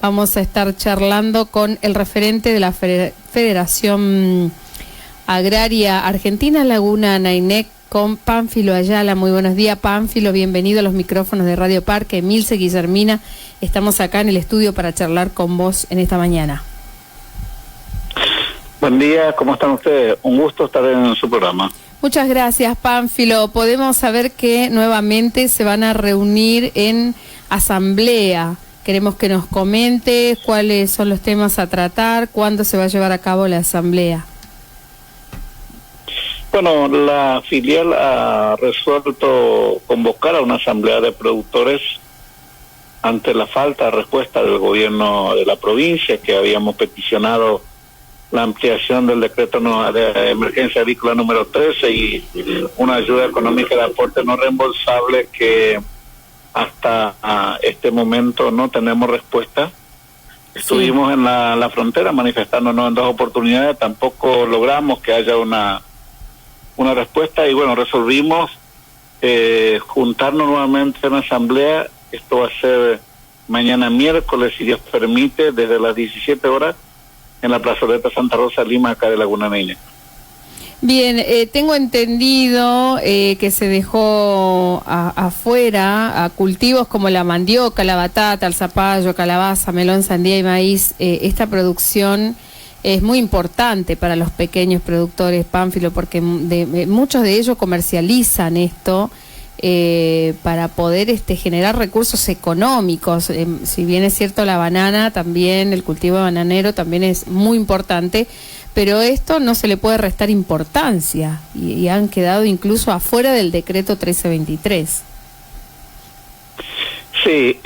Vamos a estar charlando con el referente de la Federación Agraria Argentina, Laguna Nainec, con Pánfilo Ayala. Muy buenos días, Pánfilo, bienvenido a los micrófonos de Radio Parque. Emilce Guillermina, estamos acá en el estudio para charlar con vos en esta mañana. Buen día, ¿cómo están ustedes? Un gusto estar en su programa. Muchas gracias, Pánfilo. Podemos saber que nuevamente se van a reunir en asamblea. Queremos que nos comentes cuáles son los temas a tratar, cuándo se va a llevar a cabo la asamblea. Bueno, la filial ha resuelto convocar a una asamblea de productores ante la falta de respuesta del gobierno de la provincia, que habíamos peticionado la ampliación del decreto de emergencia agrícola número 13 y una ayuda económica de aporte no reembolsable que hasta este momento no tenemos respuesta. Estuvimos en la frontera manifestándonos en 2 oportunidades, tampoco logramos que haya una respuesta y bueno, resolvimos juntarnos nuevamente en asamblea. Esto va a ser mañana miércoles, si Dios permite, desde las 17 horas en la plazoleta Santa Rosa Lima, acá de Laguna Nainec. Bien, tengo entendido que se dejó afuera a cultivos como la mandioca, la batata, el zapallo, calabaza, melón, sandía y maíz. Esta producción es muy importante para los pequeños productores, Pánfilo, porque muchos de ellos comercializan esto para poder generar recursos económicos. Si bien es cierto, la banana también, el cultivo bananero también es muy importante, pero esto no se le puede restar importancia y han quedado incluso afuera del decreto 1323. Sí,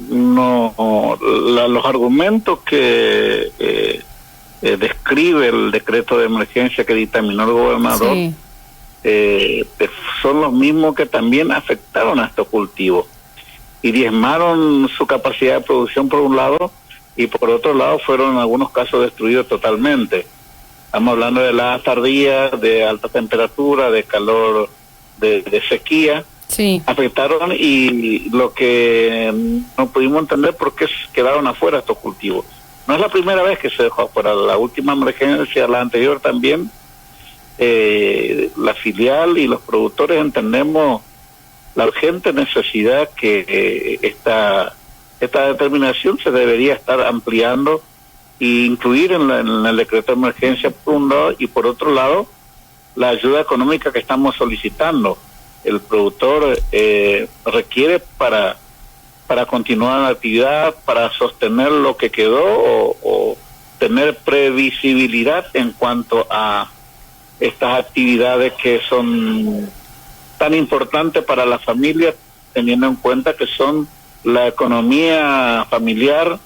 los argumentos que describe el decreto de emergencia que dictaminó el gobernador, sí, son los mismos que también afectaron a estos cultivos y diezmaron su capacidad de producción por un lado, y por otro lado fueron en algunos casos destruidos totalmente. Estamos hablando de heladas tardías, de alta temperatura, de calor, de sequía. Sí. Afectaron, y lo que no pudimos entender por qué quedaron afuera estos cultivos. No es la primera vez que se dejó afuera. La última emergencia, la anterior también, la filial y los productores entendemos la urgente necesidad que esta determinación se debería estar ampliando e incluir en el decreto de emergencia por un lado, y por otro lado la ayuda económica que estamos solicitando. El productor requiere para continuar la actividad, para sostener lo que quedó o tener previsibilidad en cuanto a estas actividades que son tan importantes para la familia, teniendo en cuenta que son la economía familiar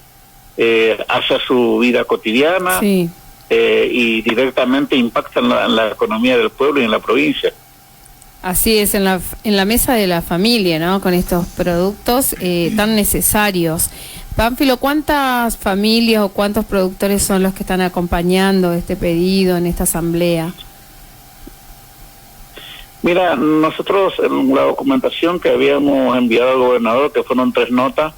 hacia su vida cotidiana. Sí. Y directamente impactan en la economía del pueblo y en la provincia. Así es, en la mesa de la familia, ¿no? Con estos productos tan necesarios. Pánfilo, ¿cuántas familias o cuántos productores son los que están acompañando este pedido en esta asamblea? Mira, nosotros en la documentación que habíamos enviado al gobernador, que fueron 3 notas,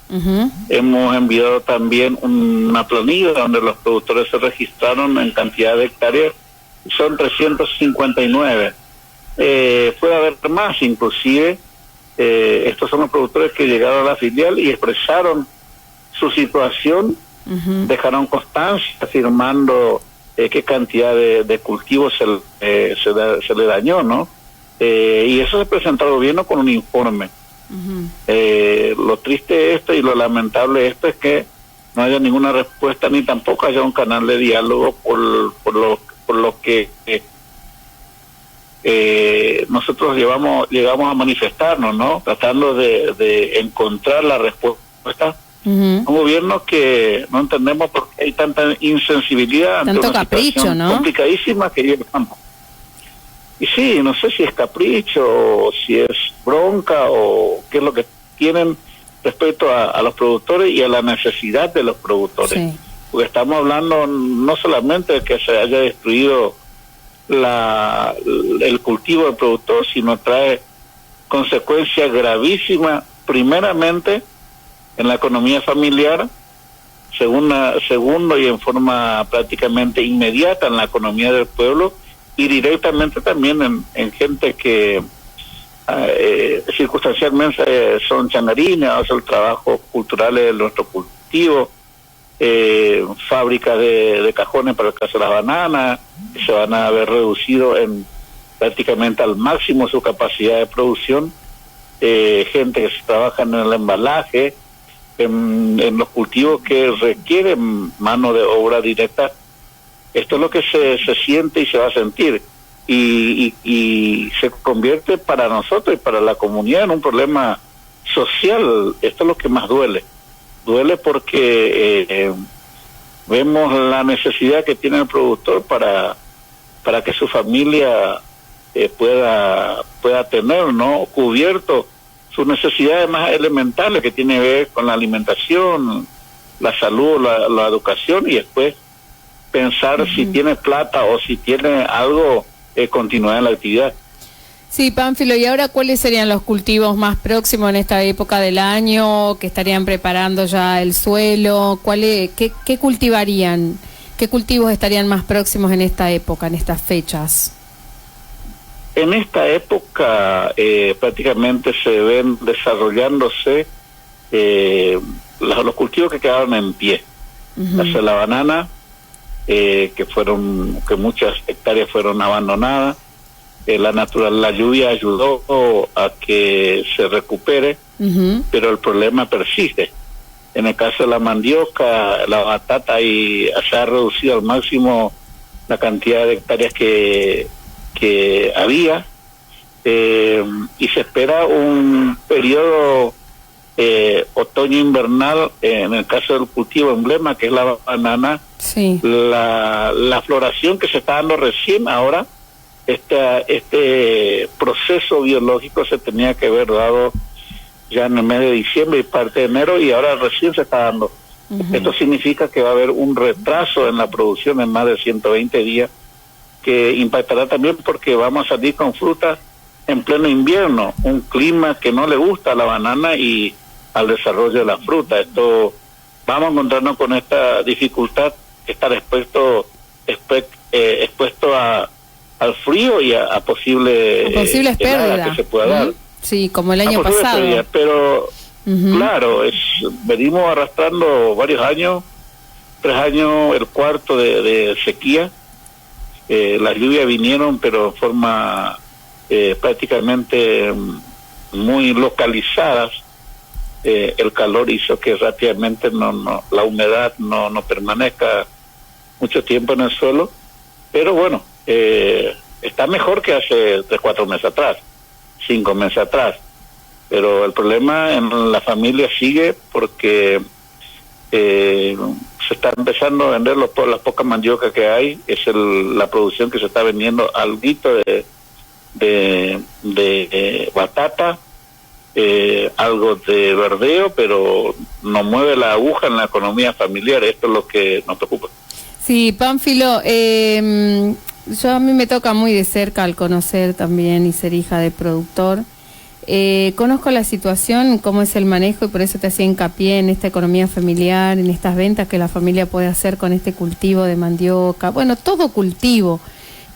hemos enviado también una planilla donde los productores se registraron en cantidad de hectáreas, son 359. Puede haber más, inclusive. Estos son los productores que llegaron a la filial y expresaron su situación, dejaron constancia afirmando qué cantidad de cultivos se le dañó, ¿no? Y eso se presentó al gobierno con un informe. Lo triste de esto y lo lamentable de esto es que no haya ninguna respuesta, ni tampoco haya un canal de diálogo por lo que nosotros llegamos a manifestarnos, ¿no? Tratando de encontrar la respuesta. Un gobierno que no entendemos por qué hay tanta insensibilidad ante tanto una capricho, situación, ¿no?, complicadísima que llevamos. Y sí, no sé si es capricho o si es bronca o qué es lo que tienen respecto a los productores y a la necesidad de los productores. Sí. Porque estamos hablando no solamente de que se haya destruido el cultivo del productor, sino trae consecuencias gravísimas, primeramente en la economía familiar, segundo y en forma prácticamente inmediata en la economía del pueblo, y directamente también en gente que circunstancialmente son chanarines, hacen trabajos culturales de nuestro cultivo, fábricas de cajones para el caso de las bananas, que se van a ver reducido en prácticamente al máximo su capacidad de producción, gente que trabaja en el embalaje, en los cultivos que requieren mano de obra directa. Esto es lo que se siente y se va a sentir, y se convierte para nosotros y para la comunidad en un problema social. Esto es lo que más duele porque vemos la necesidad que tiene el productor para que su familia pueda tener, ¿no?, cubierto sus necesidades más elementales, que tiene que ver con la alimentación, la salud, la educación, y después pensar si tiene plata o si tiene algo, continuar en la actividad. Sí, Pánfilo, ¿y ahora cuáles serían los cultivos más próximos en esta época del año, que estarían preparando ya el suelo? ¿Qué cultivarían? ¿Qué cultivos estarían más próximos en esta época, en estas fechas? En esta época prácticamente se ven desarrollándose los cultivos que quedaron en pie. La banana, que muchas hectáreas fueron abandonadas. La lluvia ayudó a que se recupere, pero el problema persiste. En el caso de la mandioca, la batata, y se ha reducido al máximo la cantidad de hectáreas que había, y se espera un periodo otoño-invernal. En el caso del cultivo emblema, que es la banana, sí, la floración que se está dando recién ahora, este proceso biológico se tenía que haber dado ya en el mes de diciembre y parte de enero, y ahora recién se está dando. Esto significa que va a haber un retraso en la producción en más de 120 días, que impactará también porque vamos a salir con frutas en pleno invierno, un clima que no le gusta a la banana y al desarrollo de la fruta. Vamos a encontrarnos con esta dificultad, estar expuesto al frío y a posibles pérdidas que se pueda dar. Sí, como el año pasado. Pérdidas, pero claro, venimos arrastrando varios años, 3 años, el cuarto de sequía. Las lluvias vinieron, pero en forma prácticamente muy localizadas. El calor hizo que rápidamente la humedad no permanezca mucho tiempo en el suelo, pero bueno, está mejor que hace 3-4 meses atrás, 5 meses atrás, pero el problema en la familia sigue porque se está empezando a vender las pocas mandioca que hay. Es la producción que se está vendiendo, alguito de batata, algo de verdeo, pero no mueve la aguja en la economía familiar. Esto es lo que nos preocupa. Sí, Pánfilo, a mí me toca muy de cerca al conocer también y ser hija de productor. Conozco la situación, cómo es el manejo, y por eso te hacía hincapié en esta economía familiar, en estas ventas que la familia puede hacer con este cultivo de mandioca, bueno, todo cultivo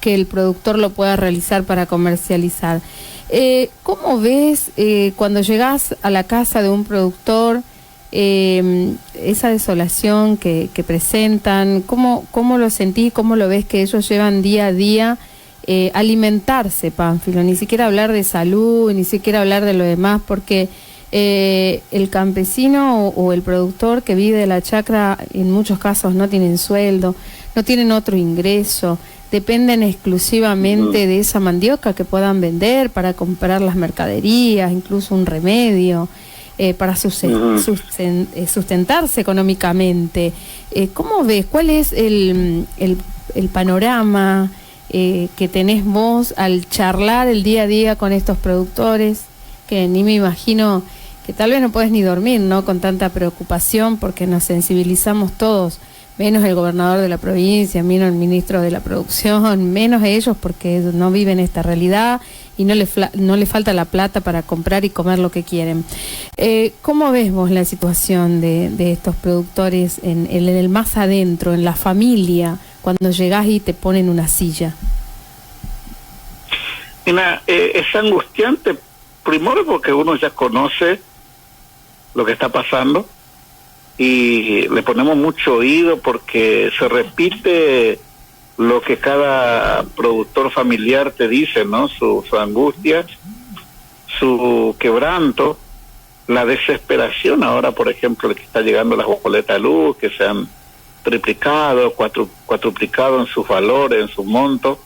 que el productor lo pueda realizar para comercializar. ¿Cómo ves cuando llegás a la casa de un productor, esa desolación que presentan? ¿Cómo lo sentís? ¿Cómo lo ves que ellos llevan día a día? Alimentarse, Pánfilo, ni siquiera hablar de salud, ni siquiera hablar de lo demás, porque el campesino o el productor que vive de la chacra en muchos casos no tienen sueldo, no tienen otro ingreso, dependen exclusivamente de esa mandioca que puedan vender para comprar las mercaderías, incluso un remedio, para sustentarse económicamente. ¿Cómo ves? ¿Cuál es el panorama que tenés vos al charlar el día a día con estos productores, que ni me imagino que tal vez no podés ni dormir, ¿no?, con tanta preocupación, porque nos sensibilizamos todos menos el gobernador de la provincia, menos el ministro de la producción, menos ellos porque no viven esta realidad y no le falta la plata para comprar y comer lo que quieren. ¿Cómo ves vos la situación de estos productores en el más adentro, en la familia, cuando llegás y te ponen una silla? Mira, es angustiante, primero porque uno ya conoce lo que está pasando y le ponemos mucho oído porque se repite lo que cada productor familiar te dice, ¿no? Su angustia, su quebranto, la desesperación ahora, por ejemplo, que está llegando las boletas de luz, que se han triplicado, cuatruplicado en sus valores, en sus montos,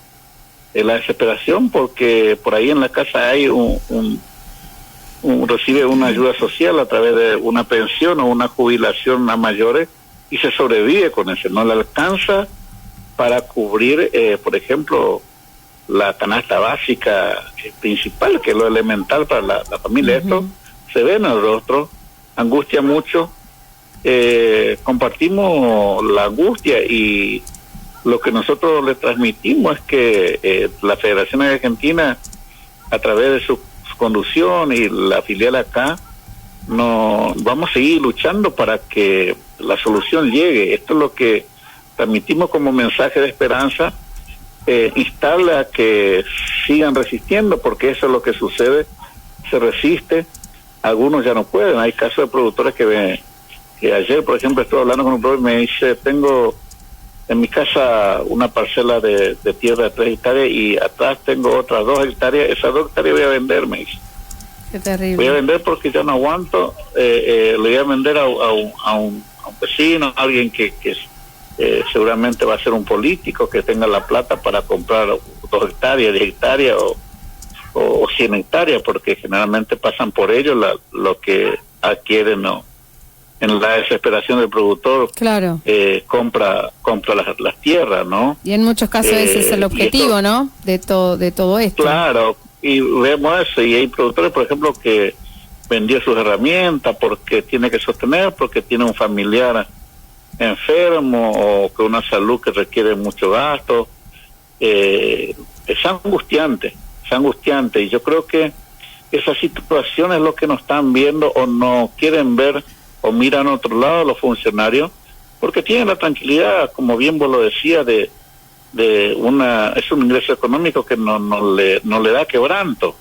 la desesperación porque por ahí en la casa hay recibe una ayuda social a través de una pensión o una jubilación a mayores y se sobrevive con eso, no le alcanza para cubrir, por ejemplo, la canasta básica principal, que es lo elemental para la familia. Esto se ve en el rostro, angustia mucho, compartimos la angustia y lo que nosotros le transmitimos es que la Federación Argentina, a través de su conducción y la filial acá, vamos a seguir luchando para que la solución llegue. Esto es lo que transmitimos como mensaje de esperanza, instarle a que sigan resistiendo, porque eso es lo que sucede, se resiste, algunos ya no pueden. Hay casos de productores que ayer, por ejemplo, estuve hablando con un productor y me dice, tengo en mi casa una parcela de tierra de 3 hectáreas y atrás tengo otras 2 hectáreas, esas 2 hectáreas voy a vender, me dice. Qué terrible. Voy a vender porque ya no aguanto, le voy a vender a un vecino, a alguien que seguramente va a ser un político que tenga la plata para comprar 2 hectáreas, 10 hectáreas o 100 hectáreas, porque generalmente pasan por ellos lo que adquieren, ¿no? En la desesperación del productor, claro, compra las tierras, ¿no? Y en muchos casos ese es el objetivo, esto, ¿no? De todo esto. Claro, y vemos eso, y hay productores, por ejemplo, que vendió sus herramientas porque tiene que sostener, porque tiene un familiar enfermo o que una salud que requiere mucho gasto. Es angustiante, y yo creo que esa situación es lo que no están viendo o no quieren ver o miran a otro lado los funcionarios, porque tienen la tranquilidad, como bien vos lo decías, es un ingreso económico que no le da quebranto,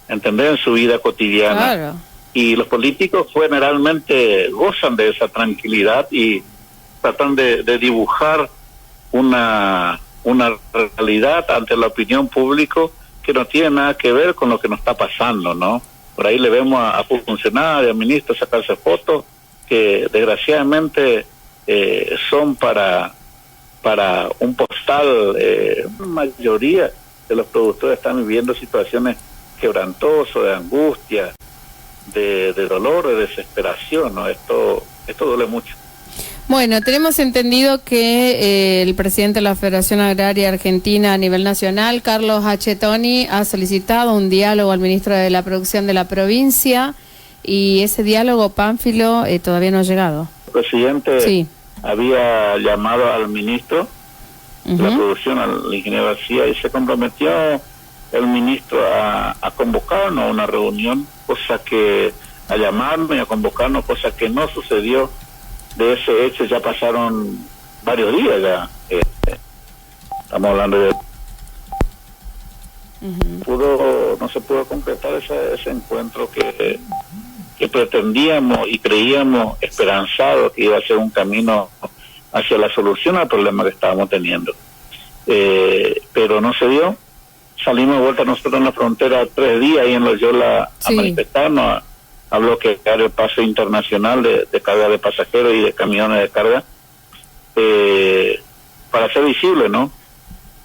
¿entendés? En su vida cotidiana. Claro. Y los políticos generalmente gozan de esa tranquilidad y tratan de dibujar una realidad ante la opinión pública que no tiene nada que ver con lo que nos está pasando, ¿no? Por ahí le vemos a funcionarios, a ministros sacarse fotos que desgraciadamente son para un postal. La mayoría de los productores están viviendo situaciones quebrantosas, de angustia, de dolor, de desesperación, ¿no? Esto duele mucho. Bueno, tenemos entendido que el presidente de la Federación Agraria Argentina a nivel nacional, Carlos H. Toni, ha solicitado un diálogo al ministro de la Producción de la provincia y ese diálogo, Pánfilo, todavía no ha llegado. El presidente había llamado al ministro de la Producción, al ingeniero García, y se comprometió el ministro a convocarnos a una reunión, a llamarme y a convocarnos, cosa que no sucedió. De ese hecho ya pasaron varios días ya. Estamos hablando de... No se pudo concretar ese encuentro que pretendíamos y creíamos esperanzado que iba a ser un camino hacia la solución al problema que estábamos teniendo. Pero no se dio. Salimos de vuelta nosotros en la frontera 3 días ahí en Loyola a manifestarnos, a bloquear el paso internacional de carga de pasajeros y de camiones de carga, para ser visible, ¿no?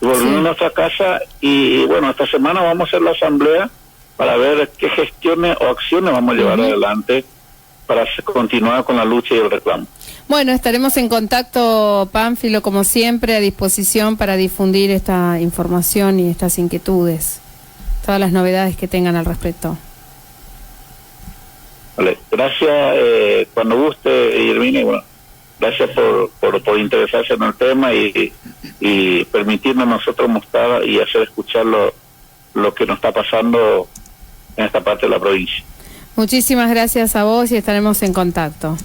Y volvimos a nuestra casa y bueno, esta semana vamos a hacer la asamblea para ver qué gestiones o acciones vamos a llevar adelante para continuar con la lucha y el reclamo. Bueno, estaremos en contacto, Pánfilo, como siempre, a disposición para difundir esta información y estas inquietudes, todas las novedades que tengan al respecto. Vale, gracias, cuando guste, Irvine, bueno, Gracias por interesarse en el tema y permitirnos nosotros mostrar y hacer escuchar lo que nos está pasando en esta parte de la provincia. Muchísimas gracias a vos y estaremos en contacto.